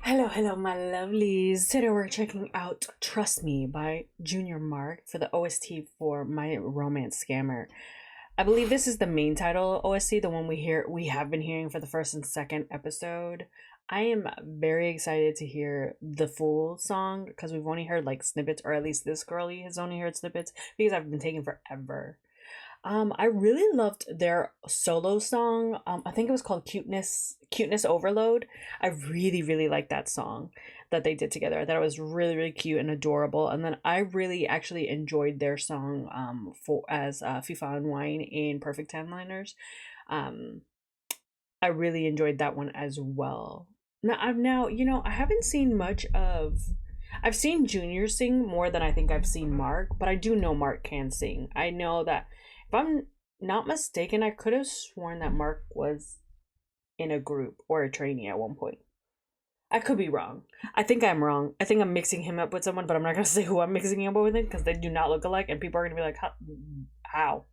Hello, hello, my lovelies. Today we're checking out Trust Me by Junior Mark for the OST for My Romance Scammer. I believe this is the main title OST, the one we have been hearing for the first and second episode. I am very excited to hear the full song because we've only heard like snippets, or at least this girlie has only heard snippets because I've been taking forever. I really loved their solo song. I think it was called Cuteness Overload. I really, really liked that song that they did together. I thought it was really, really cute and adorable. And then I really actually enjoyed their song for as FIFA and Wine in Perfect Ten Liners. Um, I really enjoyed that one as well. Now I haven't seen much of. I've seen Junior sing more than I think I've seen Mark, but I do know Mark can sing. I know that if I'm not mistaken, I could have sworn that Mark was in a group or a trainee at one point. I could be wrong. I think I'm wrong. I think I'm mixing him up with someone, but I'm not gonna say who I'm mixing him up with because they do not look alike, and people are gonna be like, "How?"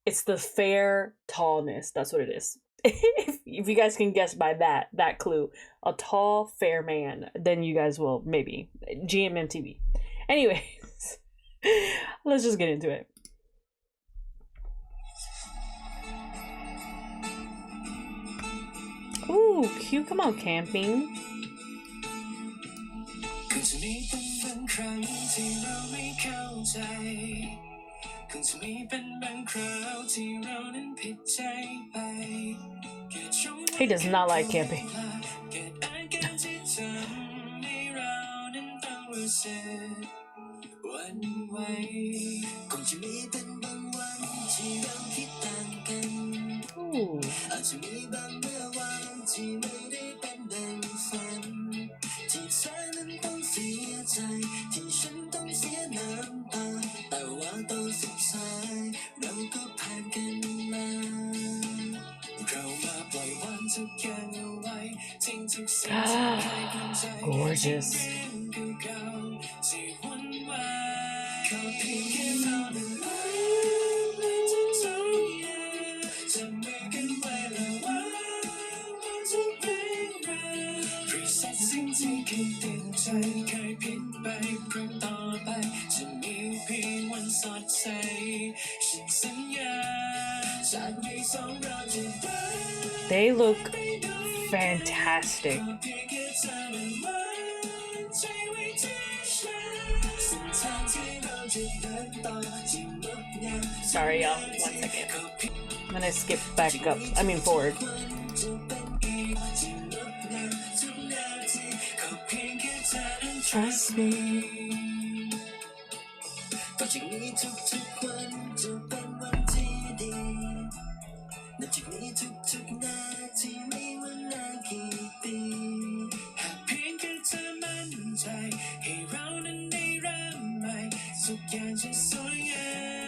It's the fair tallness. That's what it is. If you guys can guess by that clue, a tall, fair man, then you guys will maybe GMMTV. Anyways, let's just get into it. Ooh, cute. Come on, camping. He does not like camping. Ooh. อาจจะมีบางเมื่อวานที่ไม่ได้เป็นดังฝันที่เธอนั้นต้องเสียใจที่ฉันต้องเสียน้ำตาแต่ว่าตอนสุดท้ายเราก็ผ่านกันมาเรามาปล่อยวางทุกอย่างเอาไว้ทิ้งทุกสิ่งที่เคยภูมิใจ gorgeous ที่วุ่นวายขอเพียงแค่เรานั้นรักและทุกทุกอย่างจะไม่กันไว้แล้วว่าจะเป็นเรา reset สิ่งที่เคยติดใจเคยผิดไปครั้งต่อไปจะมีเพียงวันสดใสฉันสัญญาจากนี้สองเราจะได้ They look fantastic. Sorry, y'all. 1 second. I'm gonna skip back up. I mean, forward. Trust me.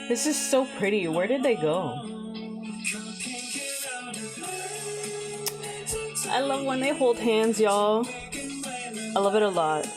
This is so pretty. Where did they go? I love when they hold hands, y'all. I love it a lot.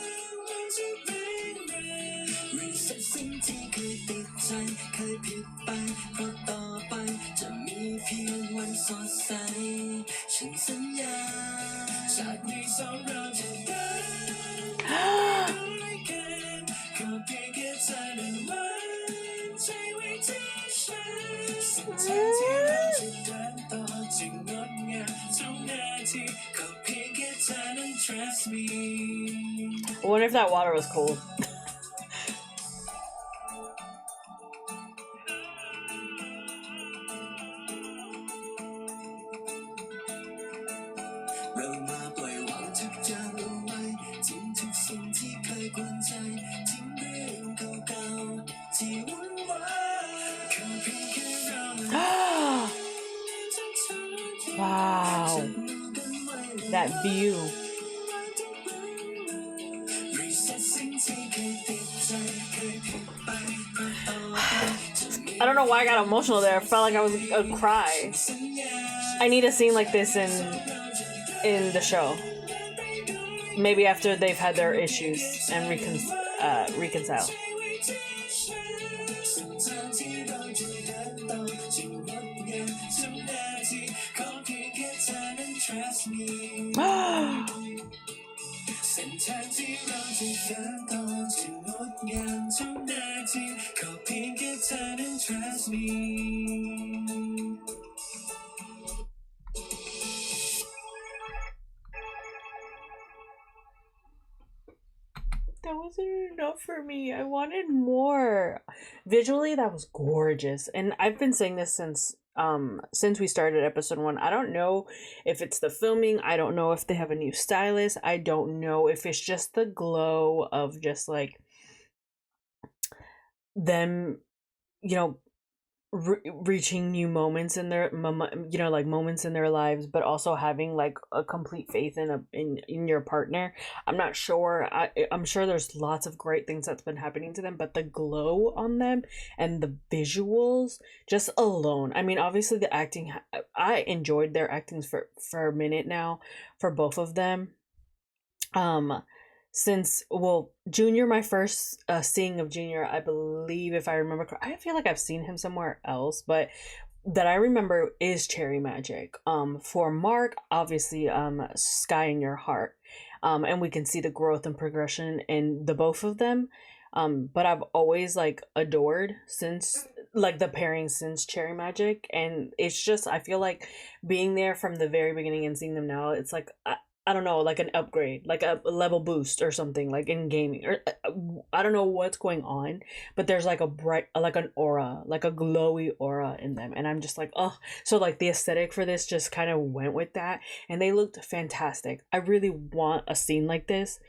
I wonder if that water was cold. Wow, that view. I don't know why I got emotional there. I felt like I was gonna cry. I need a scene like this in the show. Maybe after they've had their issues and reconcile. That wasn't enough for me. I wanted more. Visually, that was gorgeous. And I've been saying this since we started episode 1. I don't know if it's the filming. I don't know if they have a new stylist. I don't know if it's just the glow of just like them, you know, reaching new moments in their like moments in their lives, but also having like a complete faith in your partner. I'm not sure. I'm sure there's lots of great things that's been happening to them, but the glow on them and the visuals just alone, I mean, obviously the acting, I enjoyed their actings for a minute now for both of them. Since, well, Junior, my first seeing of Junior, I believe, if I remember, I feel like I've seen him somewhere else, but that I remember is Cherry Magic. For Mark, obviously, Sky in Your Heart. And we can see the growth and progression in the both of them. But I've always like adored since like the pairing since Cherry Magic, and it's just, I feel like being there from the very beginning and seeing them now, it's like I don't know, like an upgrade, like a level boost or something, like in gaming, or I don't know what's going on, but there's like a bright, like an aura, like a glowy aura in them, and I'm just like, oh, so like the aesthetic for this just kind of went with that, and they looked fantastic. I really want a scene like this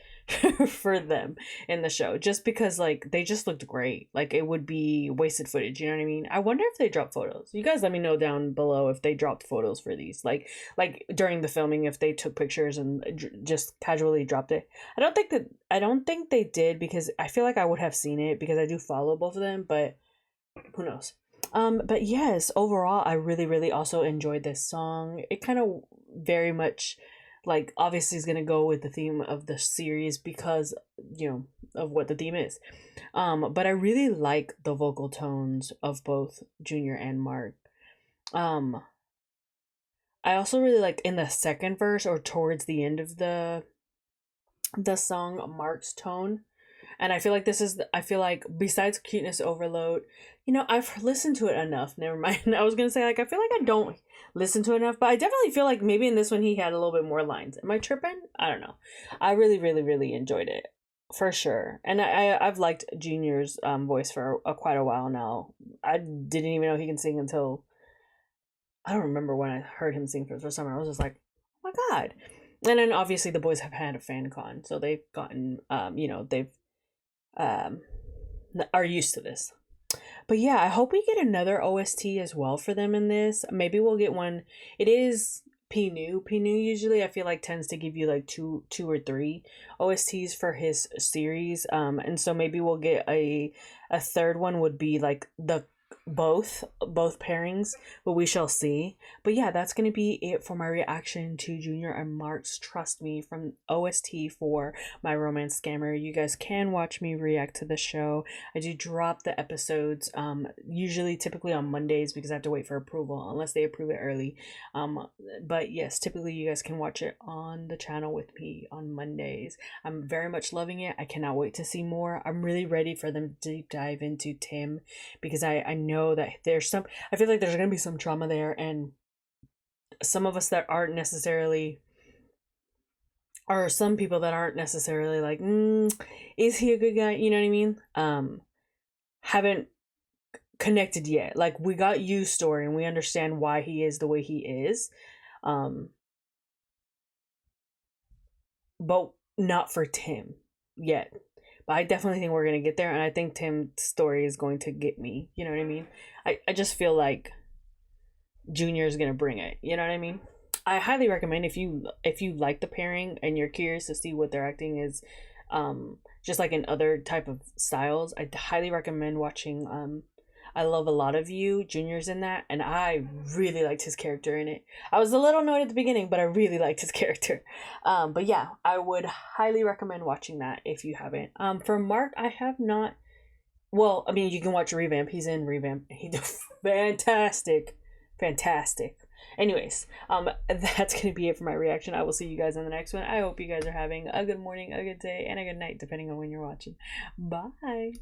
for them in the show, just because like they just looked great. Like it would be wasted footage, you know what I mean? I wonder if they dropped photos. You guys let me know down below if they dropped photos for these, like during the filming, if they took pictures and just casually dropped it. I don't think they did, because I feel like I would have seen it because I do follow both of them, but who knows. But yes, overall I really also enjoyed this song. It kind of very much, like, obviously is gonna go with the theme of the series because, you know, of what the theme is. But I really like the vocal tones of both Junior and Mark. um I also really like in the second verse or towards the end of the song, Mark's tone. And I feel like I feel like besides Cuteness Overload, you know, I've listened to it enough. Never mind. I was gonna say, like, I feel like I don't listen to it enough, but I definitely feel like maybe in this one he had a little bit more lines. Am I tripping? I don't know. I really enjoyed it for sure. And I've liked Junior's voice for quite a while now. I didn't even know he can sing until I don't remember when I heard him sing for the first time. I was just like, oh my god. And then obviously the boys have had a fan con, so they've gotten you know, they've um are used to this. But yeah, I hope we get another OST as well for them in this. Maybe we'll get one. It is Pinu. Pinu usually I feel like tends to give you like two or three OSTs for his series. And so maybe we'll get a third one would be like the both pairings, but we shall see. But yeah, that's gonna be it for my reaction to Junior and Mark's Trust Me from OST for My Romance Scammer. You guys can watch me react to the show. I do drop the episodes usually typically on Mondays because I have to wait for approval unless they approve it early. But yes, typically you guys can watch it on the channel with me on Mondays. I'm very much loving it. I cannot wait to see more. I'm really ready for them to deep dive into Tim, because I know that I feel like there's gonna be some trauma there, and some of us that aren't necessarily, or some people that aren't necessarily like, is he a good guy, you know what I mean, haven't connected yet. Like, we got Yu's story and we understand why he is the way he is, but not for Tim yet. But I definitely think we're gonna get there, and I think Tim's story is going to get me. You know what I mean? I just feel like Junior is gonna bring it. You know what I mean? I highly recommend, if you like the pairing and you're curious to see what their acting is, just like in other type of styles, I highly recommend watching I Love a Lot of You. Junior's in that, and I really liked his character in it. I was a little annoyed at the beginning, but I really liked his character. But yeah, I would highly recommend watching that if you haven't. For Mark, I have not. Well, I mean, you can watch Revamp. He's in Revamp. He did fantastic. Anyways, that's gonna be it for my reaction. I will see you guys in the next one. I hope you guys are having a good morning, a good day, and a good night, depending on when you're watching. Bye.